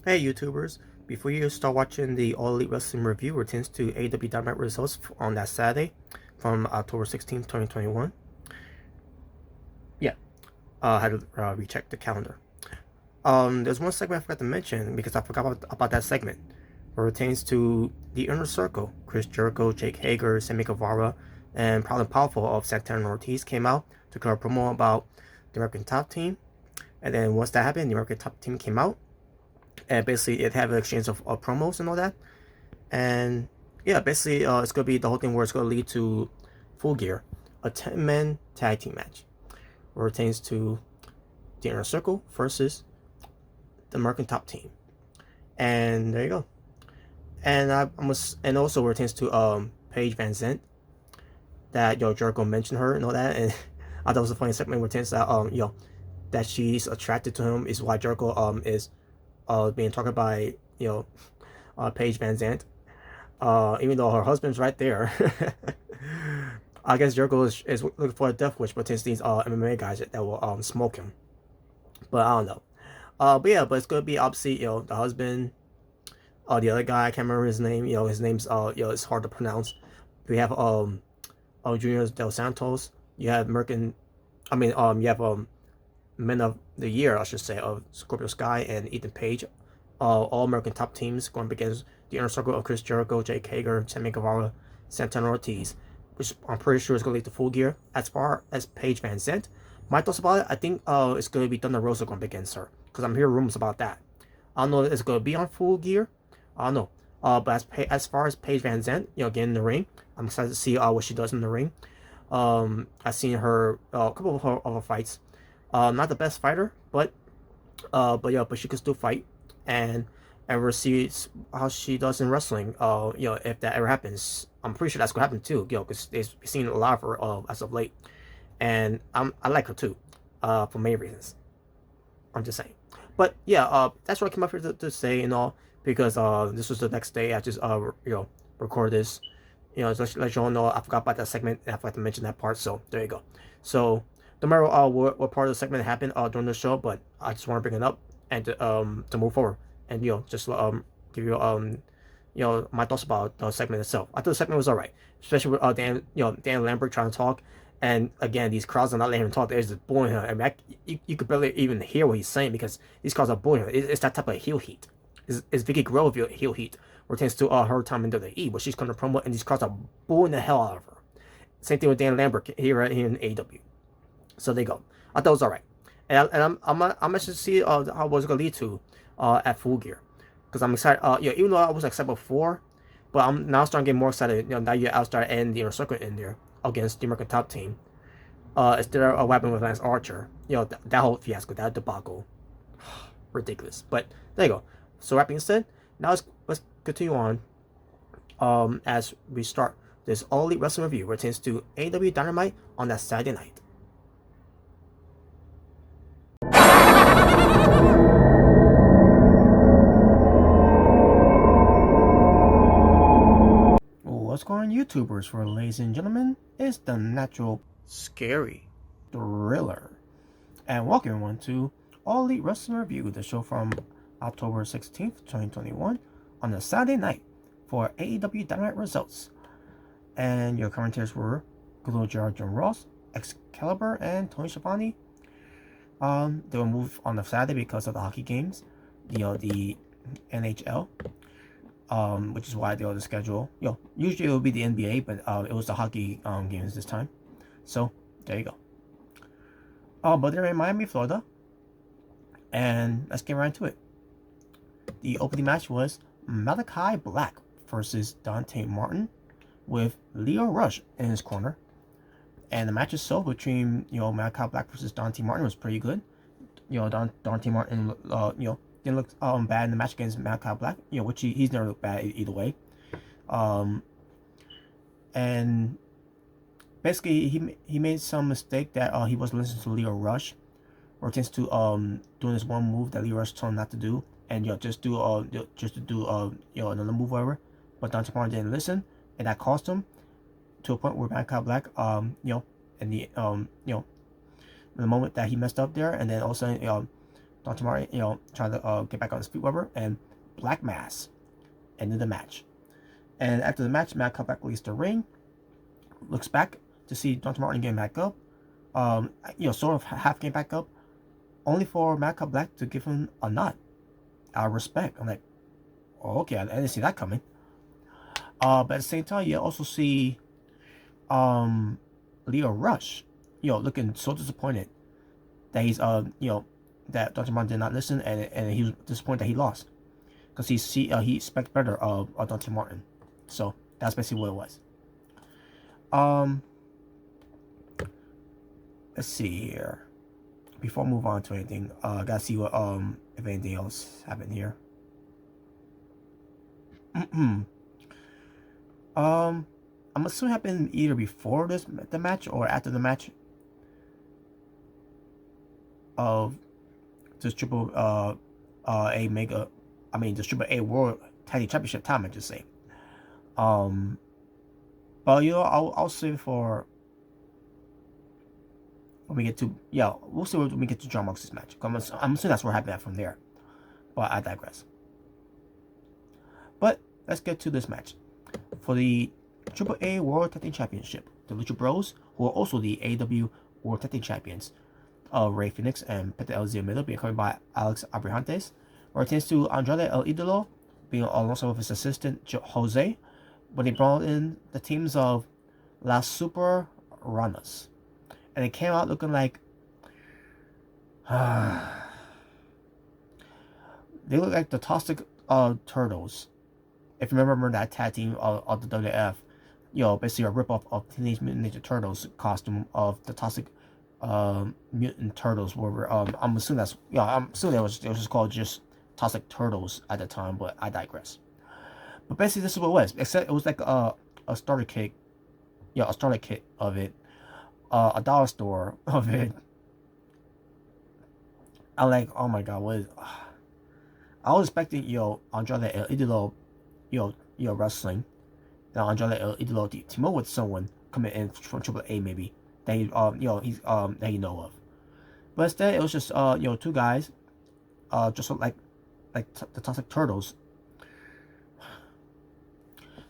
Hey YouTubers, before you start watching the All Elite Wrestling review pertains to AEW Dynamite results on that Saturday from October 16th, 2021. Yeah, I had to recheck the calendar. There's one segment I forgot to mention because I forgot about that segment. It pertains to the Inner Circle. Chris Jericho, Jake Hager, Sammy Guevara, and Proud and Powerful of Santana Ortiz came out to cut a promo about the American Top Team. And then once that happened, the American Top Team came out. And basically, it had an exchange of promos and all that. And yeah, basically, it's gonna be the whole thing where it's gonna lead to Full Gear, a 10-man tag team match, where it pertains to the Inner Circle versus the American Top Team. And there you go. And and also where it pertains to Paige Van Zant, that Jericho mentioned her and all that, and I thought it was a funny segment where it pertains that that she's attracted to him is why Jericho is being talked by Paige Van Zant. Even though her husband's right there. I guess Jericho is looking for a death wish, but since these MMA guys that will smoke him. But I don't know. But yeah, but it's gonna be obviously the husband, the other guy I can't remember his name. His name's it's hard to pronounce. We have Junior Dos Santos. You have you have Men of the Year, I should say, of Scorpio Sky and Ethan Page. All American Top Teams going up against the Inner Circle of Chris Jericho, Jake Hager, Sammy Guevara, Santana Ortiz, which I'm pretty sure is going to lead to Full Gear. As far as Paige Van Zant, my thoughts about it, I think it's going to be Thunder Rosa going up against her, because I'm hearing rumors about that. I don't know if it's going to be on Full Gear. I don't know. But as far as Paige Van Zant, getting in the ring, I'm excited to see what she does in the ring. I've seen her a couple of her fights. Not the best fighter, but she can still fight, and we'll see how she does in wrestling. If that ever happens, I'm pretty sure that's gonna happen too. Because they've seen a lot of her as of late, and I like her too, for many reasons. I'm just saying, but yeah, that's what I came up here to say and all, because this was the next day I just record this. Just let you all know I forgot about that segment and I forgot to mention that part. So there you go. So no matter what part of the segment happened during the show, but I just want to bring it up and to move forward and just give you my thoughts about the segment itself. I thought the segment was alright, especially with Dan Lambert trying to talk, and again these crowds are not letting him talk. They're just booing him. I mean, you could barely even hear what he's saying because these crowds are booing him. It's that type of heel heat. It's Vicky Guerrero heel heat, where it tends to her time in WWE, where she's going to promote and these crowds are booing the hell out of her. Same thing with Dan Lambert here in AEW. So there you go. I thought it was alright, and I'm excited to see how it's gonna lead to at Full Gear, because I'm excited. Even though I was excited before, but I'm now starting to get more excited. Now you Outstar and the Inner Circle in there against the American Top Team. Instead of a weapon with Lance Archer, that whole fiasco, that debacle, ridiculous. But there you go. So that being said, now let's continue on. As we start this All Elite Wrestling review, where it tends to AEW Dynamite on that Saturday night. What's going on, YouTubers? For ladies and gentlemen, it's the Natural Scary Thriller, and welcome everyone to All Elite Wrestling Review, the show from October 16th, 2021, on a Saturday night for AEW Dynamite results. And your commentators were Gulu Gerard John Ross, Excalibur, and Tony Schiavone. They will move on the Saturday because of the hockey games, the NHL. Which is why they on the schedule. Usually it would be the NBA, but it was the hockey games this time. So there you go. But they're in Miami, Florida, and let's get right into it. The opening match was Malachi Black versus Dante Martin, with Leo Rush in his corner. And the match itself between Malachi Black versus Dante Martin was pretty good. Dante Martin didn't look bad in the match against Malachi Black, which he's never looked bad either way. And basically he made some mistake that he wasn't listening to Leo Rush, or tends to doing this one move that Leo Rush told him not to do, and just do another move, whatever. But Dante Martin didn't listen, and that cost him to a point where Malachi Black in the the moment that he messed up there, and then also Dante Martin, trying to get back on his feet, whatever, and Black Mass ended the match. And after the match, Malachi Black leaves the ring, looks back to see Dante Martin getting back up, sort of half getting back up, only for Malachi Black to give him a nod out of respect. I'm like, oh, okay, I didn't see that coming. But at the same time, you also see Leo Rush, looking so disappointed that he's that Dante Martin did not listen, and he was disappointed that he lost because he expects better of Dante Martin. So that's basically what it was. Let's see here. Before I move on to anything, gotta see what if anything else happened here. I'm assuming it happened either before the match or after the match of this Triple A Mega, this Triple A World Tag Team Championship time, I just say. But I'll save for when we get to we'll see when we get to John Moxley's match. I'm assuming that's where happened from there. But I digress. But let's get to this match for the Triple A World Tag Team Championship. The Lucha Bros, who are also the AEW World Tag Team Champions, Rey Fenix and Penta El Zio being covered by Alex Abrahantes, retains to Andrade El Idolo, being alongside with his assistant Jose, when they brought in the teams of Las Super Ranas. And it came out looking like they look like the Toxic Turtles. If you remember that tag team of the WF, basically a ripoff of Teenage Mutant Ninja Turtles costume of the Toxic Mutant Turtles. Where I'm assuming that's I'm assuming it was just called just Toxic Turtles at the time, but I digress. But basically, this is what it was. Except it was like a starter kit, a starter kit of it, a dollar store of it. I'm like, oh my god, what is? I was expecting Andrade El Idolo, wrestling. Now Andrade El Idolo team up with someone coming in from Triple A maybe that he's that you know of. But instead, it was just two guys, just like the Toxic Turtles.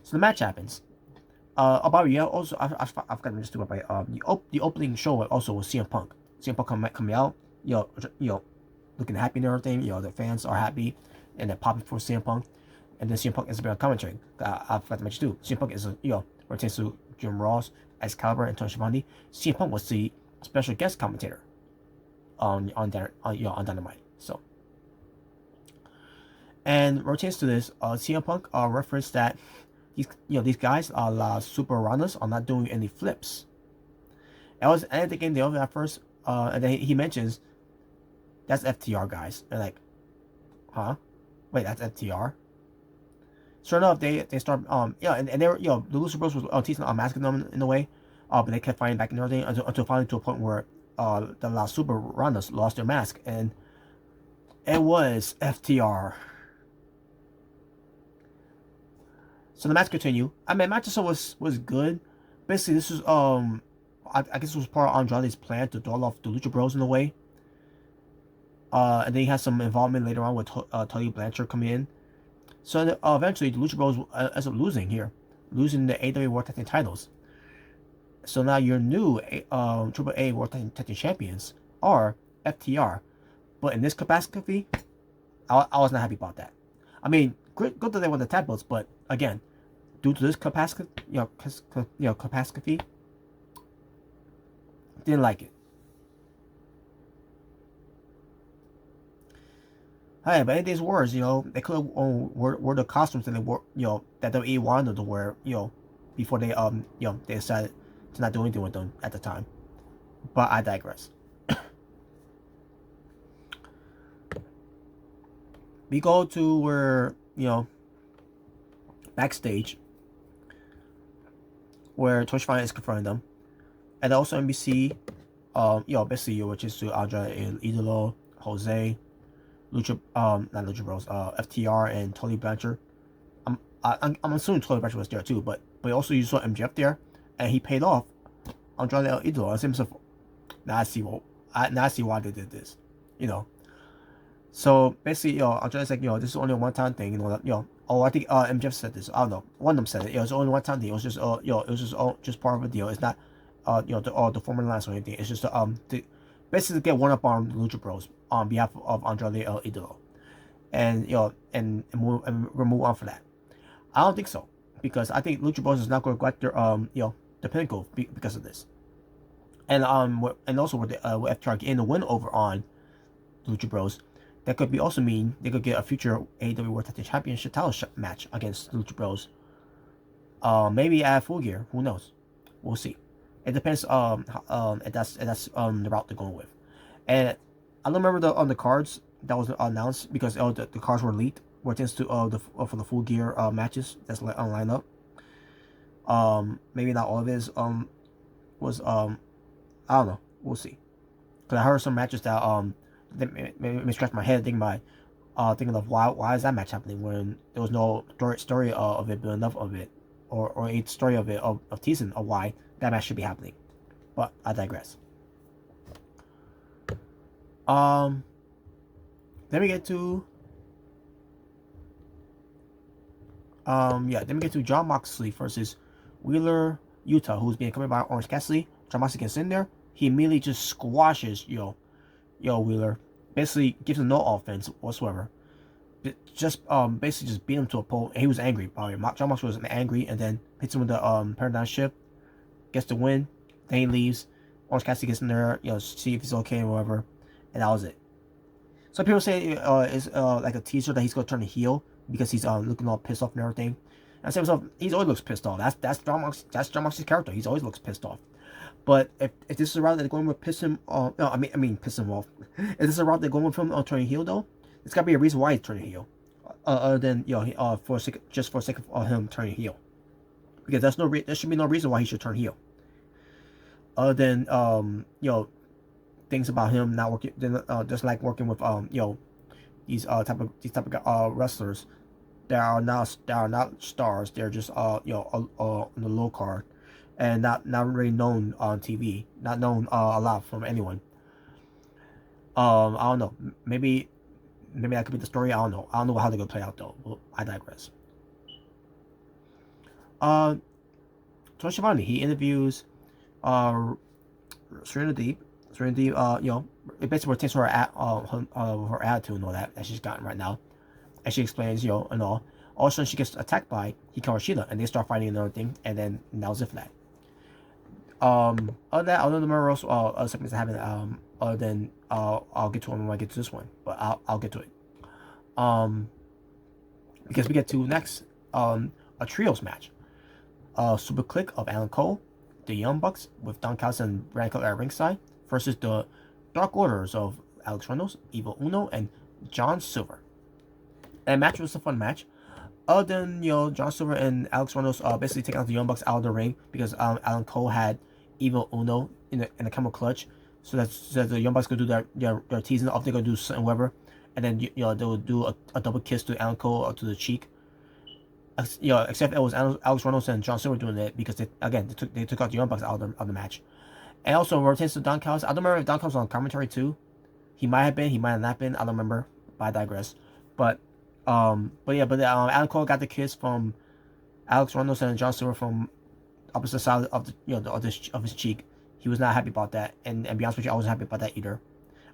So the match happens. Also, I've got to just do it by the opening show also was CM Punk. CM Punk coming out, looking happy and everything. The fans are happy, and they're popping for CM Punk. And then CM Punk is a bit of commentary. I forgot to mention too. CM Punk is retains to Jim Ross, Excalibur, and Tony Schiavone. CM Punk was the special guest commentator on Dynamite. So, and retains to this, CM Punk referenced that these guys are Super Runners are not doing any flips. I was thinking the other at first, and then he mentions that's FTR guys. And like, huh? Wait, that's FTR. Sure enough, they start and they were the Lucha Bros was teasing unmasking them in a way, but they kept fighting back and everything until finally to a point where the La Super Runners lost their mask, and it was FTR. So the match continued. Match itself was good. Basically, this was I guess it was part of Andrade's plan to throw off the Lucha Bros in a way. And then he had some involvement later on with Tully Blanchard coming in. So eventually, the Lucha Bros ends up losing the AEW World Tag Team titles. So now your new Triple A World Tag Team champions are FTR, but in this capacity, I was not happy about that. Good that they won the tag belts, but again, due to this capacity, capacity, didn't like it. Hey, but anything's worse, they could have wore the costumes that they wore, that WWE wanted to wear, before they they decided to not do anything with them at the time. But I digress. We go to where, backstage, where Tosh Fire is confronting them, and also NBC, basically, which is to Andrade El Idolo, Jose, Lucha, not Lucha Bros, FTR and Tully Blanchard. I'm assuming Tully Blanchard was there too, but also you saw MJF there, and he paid off Andrade El Idolo. I said himself, now I see why they did this, So basically, Andrade's like, this is only a one-time thing, Oh, I think MJF said this. I don't know. One of them said it. It's only one time thing. It was just it was just part of a deal. It's not the former lines or anything. It's just to basically get one up on Lucha Bros on behalf of Andrade El Idolo, and remove on for that. I don't think so, because I think Lucha Bros is not going to go after the Pinnacle because of this, and also with FTR getting the win over on Lucha Bros, that could be also mean they could get a future AEW World Tag Team Championship title match against Lucha Bros. Maybe at Full Gear. Who knows? We'll see. It depends. If that's the route they're going with. And I don't remember the cards that was announced, because the cards were leaked. Where it to for the Full Gear matches that's on lineup. Maybe not all of it was I don't know. We'll see. Because I heard some matches that made me scratch my head thinking of why is that match happening when there was no story of it building up of it, or a story of it of teasing of why that match should be happening. But I digress. Then we get to then we get to Jon Moxley versus Wheeler Yuta, who's being accompanied by Orange Cassidy. Jon Moxley gets in there. He immediately just squashes Wheeler. Basically gives him no offense whatsoever. Just basically just beat him to a pole. And he was angry. Jon Moxley was angry, and then hits him with the paradigm shift. Gets the win. Then he leaves. Orange Cassidy gets in there, see if he's okay or whatever, and that was it. Some people say it's like a teaser that he's gonna turn heel because he's looking all pissed off and everything. And I say to myself, he always looks pissed off. That's Jon Moxley's character. He always looks pissed off. But if this is a route that they're going with piss him off, no, I mean piss him off. If this is a route they're going with him turning heel though, it's gotta be a reason why he's turning heel. Other than for sake of him turning heel, because there should be no reason why he should turn heel. Other than things about him not working, just like working with these type of wrestlers that are not stars. They're just on the low card, and not really known on TV, not known a lot from anyone. I don't know. Maybe that could be the story. I don't know. I don't know how they're gonna play out though. Well, I digress. Tony Schiavone, he interviews Serena Deeb. It basically pertains to her attitude and all that she's gotten right now. And she explains, and all. All of a sudden she gets attacked by Hikaru Shida, and they start fighting and everything, and then that was it for that. Other than that, other than the other segments that happen, other than I'll get to them when I get to this one, but I'll get to it. Because we get to next a trios match. Super Click of Alan Cole, the Young Bucks with Don Callis and Brad Cutler at ringside, versus the Dark Orders of Alex Reynolds, Evil Uno, and John Silver. And match was a fun match. Other than John Silver and Alex Reynolds basically taking out the Young Bucks out of the ring because Alan Cole had Evil Uno in the camel clutch, so that the Young Bucks could do their teasing off. They're gonna do something whatever, and then they will do a double kiss to Alan Cole to the cheek. Except it was Alex Reynolds and John Silver doing it because they took out the Young Bucks out of the match. And also rotates to Don Callis. I don't remember if Don Callis was on commentary too. He might have been, he might have not been. I don't remember, but I digress. But Alan Cole got the kiss from Alex Reynolds and John Silver from opposite side of of his cheek. He was not happy about that, and be honest with you, I wasn't happy about that either.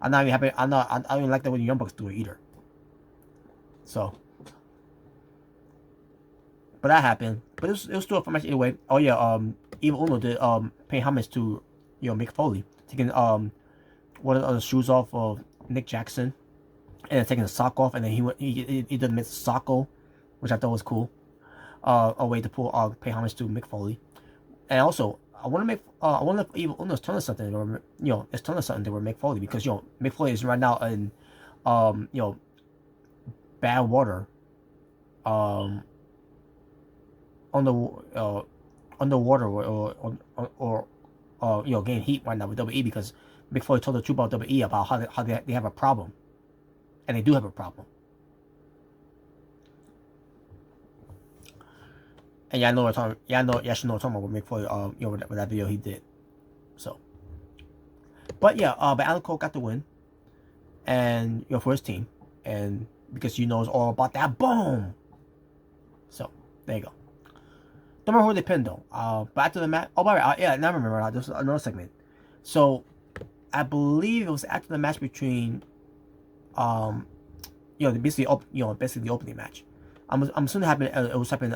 I'm not even happy. I don't even like that when the Young Bucks do it either. So, but that happened. But it was still a fun match anyway. Oh yeah, Evil Uno did pay homage to Mick Foley, taking one of the shoes off of Nick Jackson, and then taking the sock off, and then he did Miss Socko, which I thought was cool. A way to pay homage to Mick Foley. And also, I want to let Evil Uno's turn to something, or it's turn to something to where Mick Foley, because Mick Foley is right now in bad water, underwater or getting heat right now with WWE, because Mick Foley told the truth about WWE about how they have a problem, and they do have a problem. And y'all know what I'm talking. Y'all should know what I'm talking about with Mick Foley. With that video he did. So, but Alan Cole got the win, and for his team, and because you know it's all about that boom. So there you go. Don't remember who they pinned though. But after the match, oh, by the way, yeah, now I remember. There's another segment. So I believe it was after the match between, basically the opening match. I'm assuming it was happening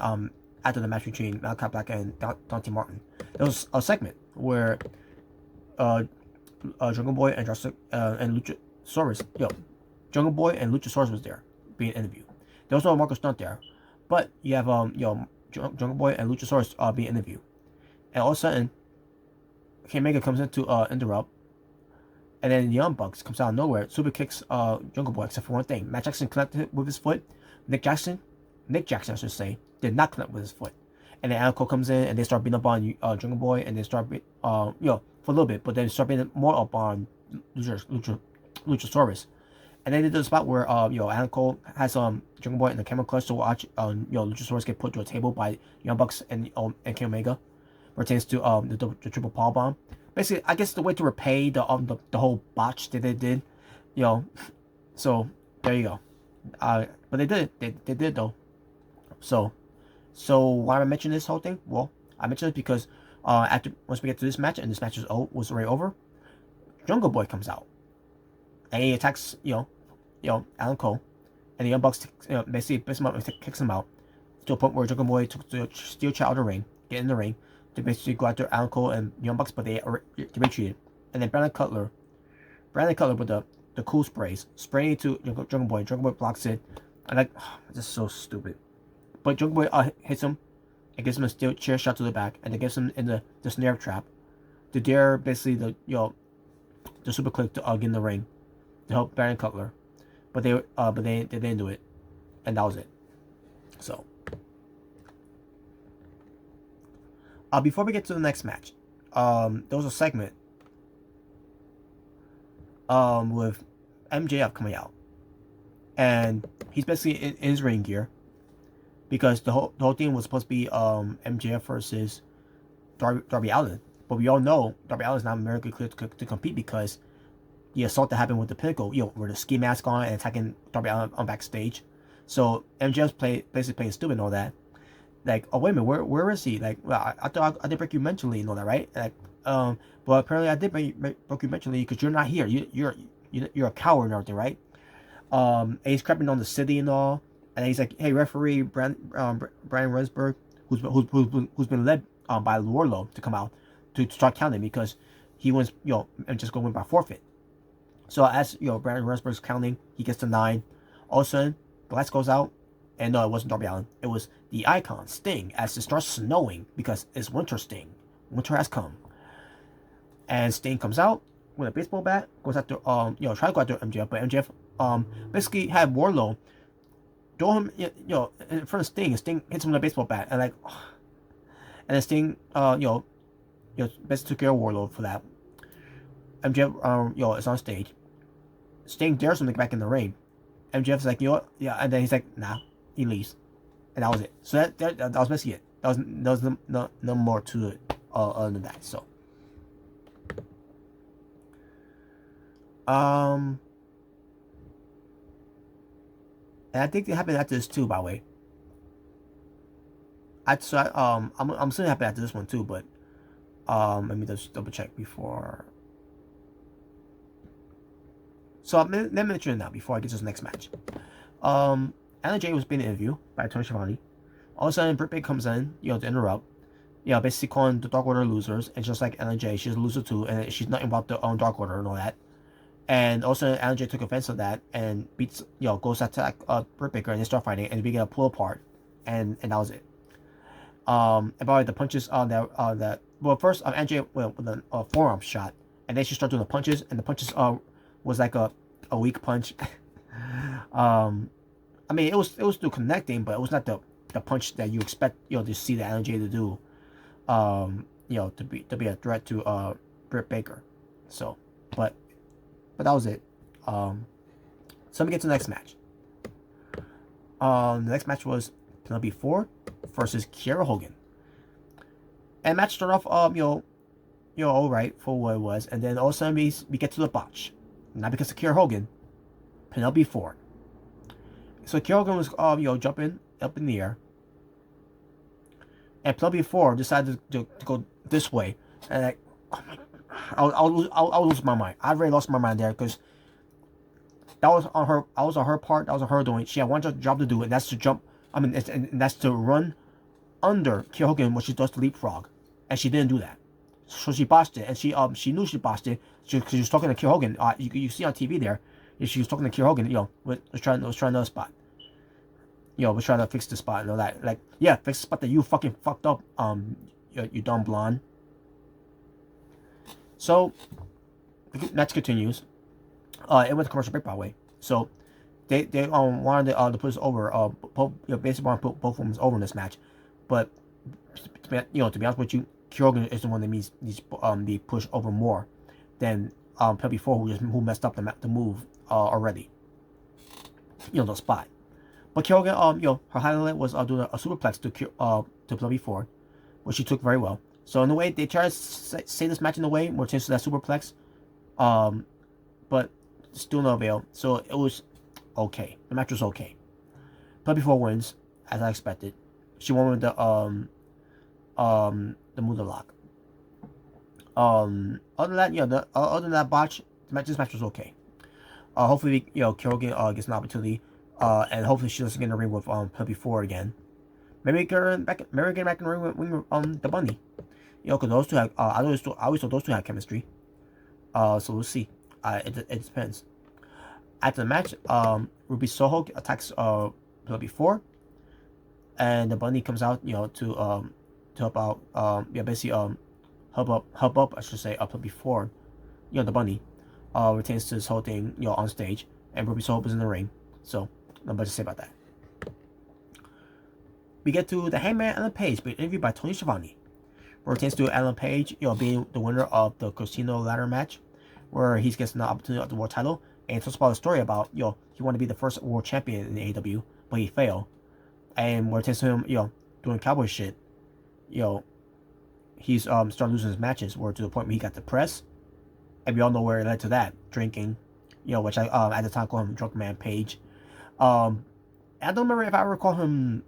after the match between Malachi Black and Dante Martin. There was a segment where Jungle Boy and Luchasaurus, Jungle Boy and Luchasaurus was there being interviewed. There was no Marcus Stunt there, but you have Jungle Boy and Luchasaurus being interviewed, and all of a sudden, Kenny Omega comes in to interrupt, and then the Young Bucks comes out of nowhere, super kicks Jungle Boy except for one thing. Matt Jackson connected with his foot. Nick Jackson I should say, did not connect with his foot. And then Adam Cole comes in and they start beating up on Jungle Boy, and they start for a little bit, but then start beating more up on Luchasaurus. And then they did a spot where Adam Cole has Jungle Boy in the camera clutch to watch Luchasaurus get put to a table by Young Bucks and Kenny Omega, pertains to the triple power bomb. Basically, I guess the way to repay the whole botch that they did, So there you go. But they did it. They did though. So why am I mentioning this whole thing? Well, I mentioned it because once we get to this match, and this match was already over, Jungle Boy comes out and he attacks Adam Cole, and the Young Bucks basically picks him up and kicks him out to a point where Jungle Boy took the steel chair out of the ring, get in the ring to basically go after Adam Cole and Young Bucks, but they retreated. And then Brandon Cutler with the cool sprays, spraying into Jungle Boy. Jungle Boy blocks it. I'm like, this is so stupid. But Jungle Boy hits him and gives him a steel chair shot to the back, and then gives him in the snare trap to dare basically the super click to get in the ring to help Brandon Cutler. But they didn't do it, and that was it. So before we get to the next match, there was a segment with MJF coming out, and he's basically in his ring gear because the whole thing was supposed to be MJF versus Darby Allin, but we all know Darby Allin's not medically cleared to compete because the assault that happened with the Pinnacle, with the ski mask on and attacking Darby Allin on backstage. So MJF's basically playing stupid and all that. Like, oh wait a minute, where is he? Like, well, I thought I did break you mentally and all that, right? Like, but apparently I did break you mentally because you're not here. You're a coward and everything, right? And he's crapping on the city and all, and he's like, hey, referee Brian Resberg, who's been led by Wardlow to come out to start counting because he wins, and just go win by forfeit. So as Brian Resberg's counting, he gets to 9. All of a sudden, the lights goes out. And no, it wasn't Darby Allin. It was the Icon, Sting, as it starts snowing because it's winter, Sting. Winter has come. And Sting comes out with a baseball bat, goes after, try to go after MJF, but MJF, basically had Wardlow throw him, in front of Sting, and Sting hits him with a baseball bat, and and then Sting, basically took care of Wardlow for that. MJF, is on stage. Sting dares him to get back in the ring. MJF's like, yeah, and then he's like, nah. He leaves, and that was it. So that was basically it. There was no more to it other than that. So, and I think it happened after this too. By the way, I'm still happy after this one too. But let me just double check before. So let me mention it now before I get to this next match. Anna Jay was being interviewed by Tony Schiavone. All of a sudden, Britt Baker comes in, to interrupt. Basically calling the Dark Order losers. And just like Anna Jay, she's a loser too, and she's nothing about the Dark Order and all that. And also, Anna Jay took offense of that and beats, goes to attack Britt Baker, and they start fighting, and they begin to pull apart, and that was it. And by the way, the punches well, first Anna Jay went with a forearm shot, and then she started doing the punches, and the punches was like a weak punch. I mean, it was still connecting, but it was not the punch that you expect, to see the Anna Jay to do, to be a threat to Britt Baker. So, but that was it. So let me get to the next match. The next match was Penelope Ford versus Kiera Hogan. And the match started off, all right for what it was, and then all of a sudden we get to the botch. Not because of Kiera Hogan, Penelope Ford So Kiera Hogan was jumping up in the air, and Penelope Ford decided to go this way, and oh my, I'll lose my mind. I really lost my mind there because that was on her. That was on her part. That was on her doing. She had one job to do, and that's to jump. And that's to run under Kiera Hogan when she does the leapfrog, and she didn't do that. So she botched it, and she knew she botched it because she was talking to Kiera Hogan. You see on TV there, she was talking to Kiera Hogan. Was trying another spot. Was trying to fix the spot and all that. Like, yeah, fix the spot that you fucking fucked up. You dumb blonde. So the match continues. It went to commercial break, by the way. So they wanted to put us over. Basically wanted to put both of them over in this match, but to be honest with you, Kiera Hogan is the one that needs be pushed over more than Penelope Ford, who messed up the move already. The spot. But Kiera Hogan, her highlight was doing a superplex to Penelope Ford, which she took very well. So in a way, they tried to say this match in a way more chance to that superplex, but still no avail. So it was okay. The match was okay. Penelope Ford wins, as I expected. She won with the Muda lock. Other than that, other than that botch, this match was okay. Hopefully, Kiera Hogan gets an opportunity, and hopefully she doesn't get in the ring with Penelope Ford again. Maybe get back in the ring with the Bunny. Because those two have, I always thought those two had chemistry. So we'll see. It depends. After the match, Ruby Soho attacks Penelope Ford, and the Bunny comes out, to help out. Basically, help up. I should say, Penelope Ford. The Bunny, retains this whole thing, on stage, and Ruby Soho is in the ring. So, not much to say about that. We get to the Hangman Alan Page, being interviewed by Tony Schiavone. Retains to Alan Page, being the winner of the Casino ladder match, where he gets an opportunity of the world title, and talks about a story about, he wanted to be the first world champion in the AEW, but he failed. And where it takes him, doing cowboy shit, he's started losing his matches, where to the point where he got depressed, and we all know where it led to that, drinking, which I at the time called him Drunk Man Page. I don't remember if I ever called him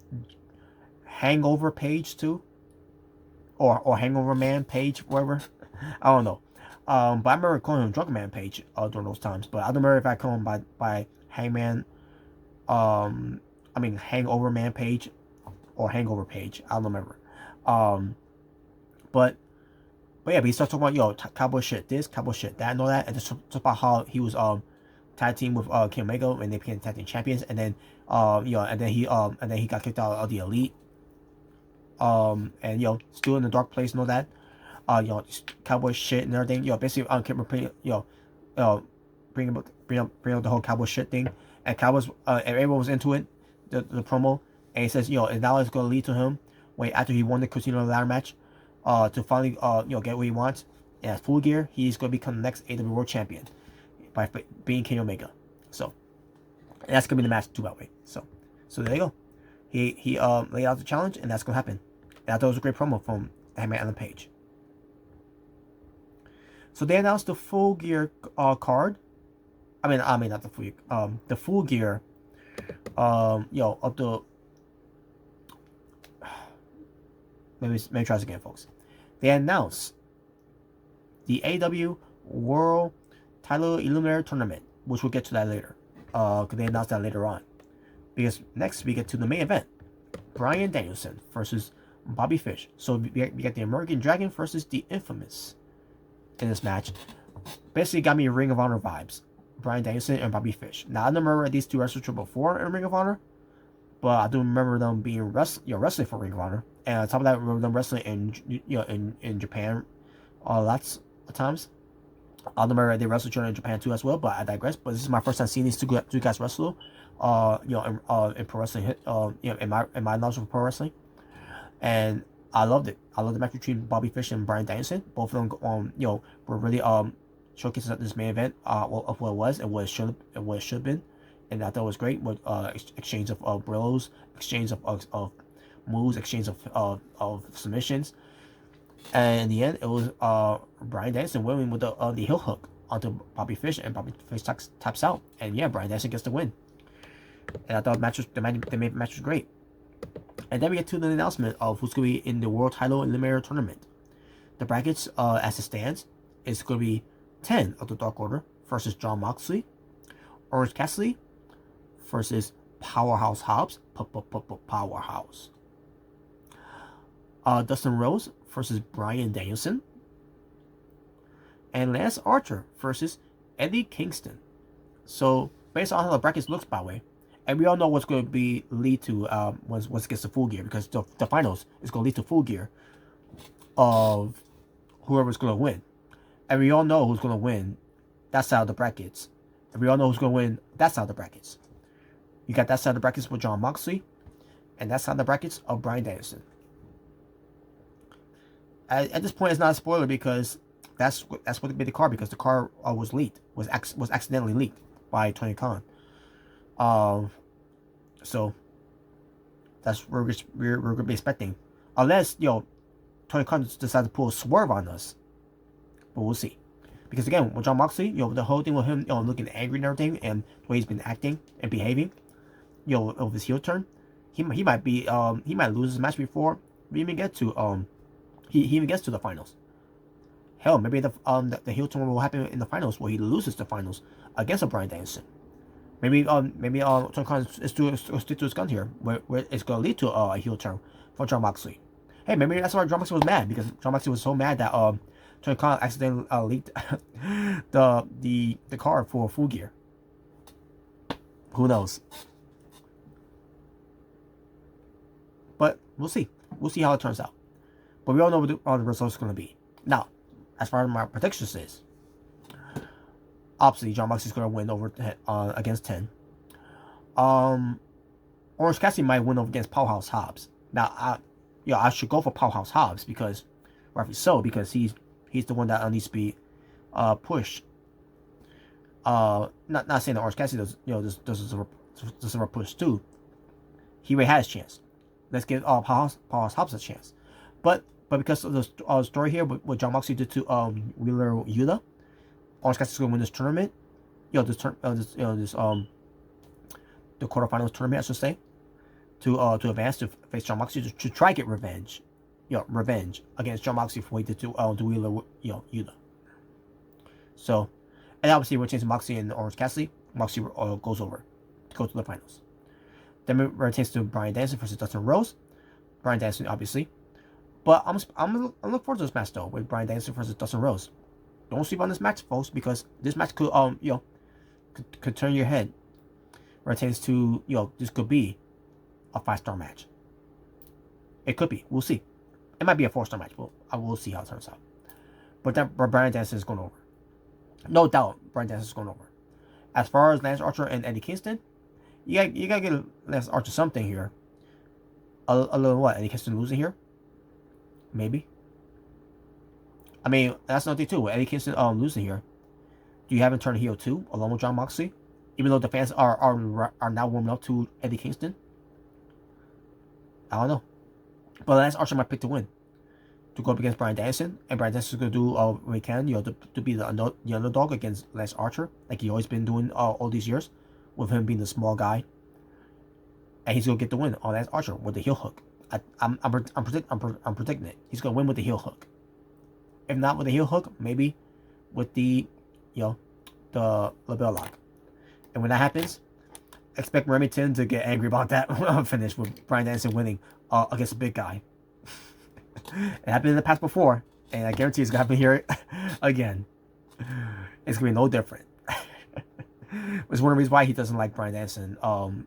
Hangover Page too, or Hangover Man Page, whatever. I don't know. But I remember calling him Drunk Man Page during those times. But I don't remember if I called him by Hangman, Hangover Man Page, or Hangover Page. I don't remember. But yeah, but he starts talking about cowboy shit this, cowboy shit that, and all that, and just talk about how he was tag team with King Omega when they became tag team champions, and then and then he got kicked out of the Elite, and still in the dark place and all that, cowboy shit and everything, basically bring up the whole cowboy shit thing, and Cowboys and everyone was into it, the promo, and he says and now it's gonna lead to him after he won the Casino ladder match, to finally get what he wants, and at Full Gear he's gonna become the next AEW World Champion by being King Omega. So, and that's gonna be the match too, by the way. So there you go. He laid out the challenge, and that's gonna happen. And I thought it was a great promo from Hangman Alan Page. So they announced the Full Gear card. I mean not the Full the Full Gear of the. Maybe try this again, folks. They announced the AEW World Title Eliminator Tournament, which we'll get to that later. Because they announced that later on. Because next we get to the main event. Bryan Danielson versus Bobby Fish. So we got the American Dragon versus the Infamous in this match. Basically got me Ring of Honor vibes. Bryan Danielson and Bobby Fish. Now I don't remember these two wrestlers before in Ring of Honor, but I do remember them being wrestling for Ring of Honor. And on top of that, I remember them wrestling in Japan lots of times. I don't remember they wrestled in Japan too as well, but I digress. But this is my first time seeing these two guys wrestle. In pro wrestling, in my knowledge of pro wrestling, and I loved it. I loved the match between Bobby Fish and Bryan Danielson. Both of them, were really showcasing this main event of what it was and what it should have been, and I thought it was great with exchange of brillos, exchange of moves, exchange of submissions, and in the end, it was Bryan Danielson winning with the heel hook onto Bobby Fish, and Bobby Fish taps out, and yeah, Bryan Danielson gets the win. And I thought the match was great. And then we get to the announcement of who's going to be in the World Title Eliminator Tournament. The brackets, as it stands, is going to be 10 of the Dark Order versus Jon Moxley, Orange Cassidy versus Powerhouse Hobbs, Powerhouse. Dustin Rhodes versus Bryan Danielson, and Lance Archer versus Eddie Kingston. So based on how the brackets looks, by the way, and we all know what's going to be lead to once it gets to Full Gear, because the finals is going to lead to Full Gear of whoever's going to win, and we all know who's going to win that side of the brackets, and we all know who's going to win that side of the brackets. You got that side of the brackets with Jon Moxley, and that side of the brackets of Bryan Danielson. At this point, it's not a spoiler because that's what made the card, because the card was leaked, was accidentally leaked by Tony Khan. So that's what we're gonna be expecting, unless Tony Khan decides to pull a swerve on us. But we'll see, because again, with Jon Moxley, the whole thing with him, looking angry and everything, and the way he's been acting and behaving, of his heel turn, he might lose his match before we even get to he even gets to the finals. Hell, maybe the heel turn will happen in the finals, where he loses the finals against a Bryan Danielson. Maybe Tony Khan is to stick to his gun here, where it's going to lead to a heel turn for Jon Moxley. Hey, maybe that's why Jon Moxley was mad, because Jon Moxley was so mad that Tony Khan accidentally leaked the card for Full Gear. Who knows? But we'll see. We'll see how it turns out. But we all know what the results are going to be. Now, as far as my predictions is, obviously Jon Moxley's going to win over against 10. Orange Cassidy might win over against Powerhouse Hobbs. Now, I should go for Powerhouse Hobbs, because rightfully so, because he's the one that needs to be pushed. Not saying that Orange Cassidy does a push too. He already has a chance. Let's give Powerhouse Hobbs a chance. But because of the story here, what Jon Moxley did to Wheeler Yuta, Orange Cassidy's gonna win this tournament. The quarterfinals tournament, I should say, to advance to face Jon Moxley to try to get revenge. Revenge against Jon Moxley for what he did to Wheeler Yuta. So, and obviously we're chasing Moxley and Orange Cassidy. Moxley goes over to go to the finals. Then it rotates to Bryan Danielson versus Dustin Rhodes. Bryan Danielson, obviously. But I'm looking forward to this match though, with Bryan Danielson versus Dustin Rhodes. Don't sleep on this match, folks, because this match could could turn your head. Rotates to this could be a 5-star match. It could be. We'll see. It might be a 4-star match, but I will see how it turns out. But Bryan Danielson is going over. No doubt, Bryan Danielson is going over. As far as Lance Archer and Eddie Kingston, you gotta get Lance Archer something here. A little what? Eddie Kingston losing here? Maybe. I mean, that's another thing too. With Eddie Kingston losing here, do you have him turn heel too, along with Jon Moxley? Even though the fans are now warming up to Eddie Kingston. I don't know. But Lance Archer might pick to win, to go up against Bryan Danielson, and Bryan Danielson is gonna do what he can, to be the underdog against Lance Archer, like he always been doing all these years, with him being the small guy. And he's gonna get the win on Lance Archer with the heel hook. I'm predicting it. He's gonna win with the heel hook. If not with the heel hook, maybe with the the label lock. And when that happens, expect Remington to get angry about that finish with Bryan Danielson winning against a big guy. It happened in the past before, and I guarantee it's gonna happen here again. It's gonna be no different. It's one of the reasons why he doesn't like Bryan Danielson.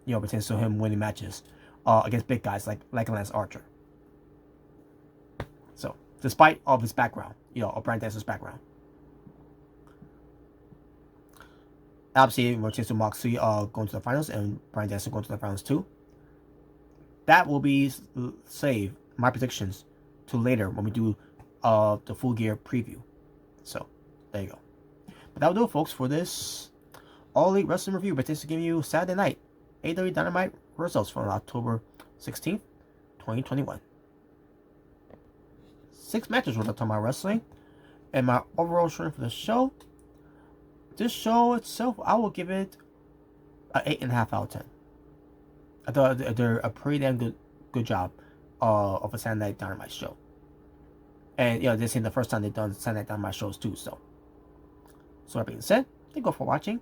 Pertains to him winning matches against big guys like Lance Archer. So, despite all of his background, of Bryan Danielson's background. Obviously, we're chasing Moxley going to the finals, and Bryan Danielson going to the finals too. That will be save my predictions to later when we do the Full Gear preview. So, there you go. But that will do it, folks, for this All Elite Wrestling review. But this is giving you Saturday night AEW Dynamite results from October 16th, 2021. 6 matches worth of talking about wrestling, and my overall rating for the show. This show itself, I will give it an 8.5 out of 10. I thought they're a pretty damn good job of a Saturday Night Dynamite show. And this is the first time they've done Saturday Night Dynamite shows too. So that being said, thank you for watching.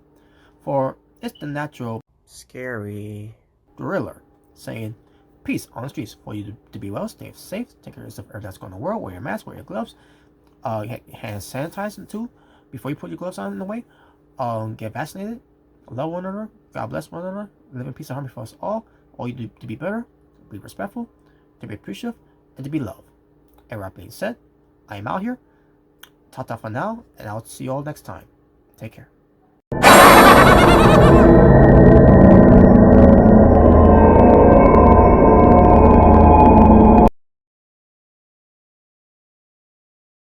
For It's the Natural Scary Thriller saying, peace on the streets. For you to be well, stay safe, take care of yourself, everything that's going on in the world, wear your mask, wear your gloves, hand sanitizer too before you put your gloves on in the way. Get vaccinated, love one another, God bless one another, live in peace and harmony for us all you do to be better, be respectful, to be appreciative, and to be loved. And that being said, I am out here. Ta-ta for now, and I'll see you all next time. Take care.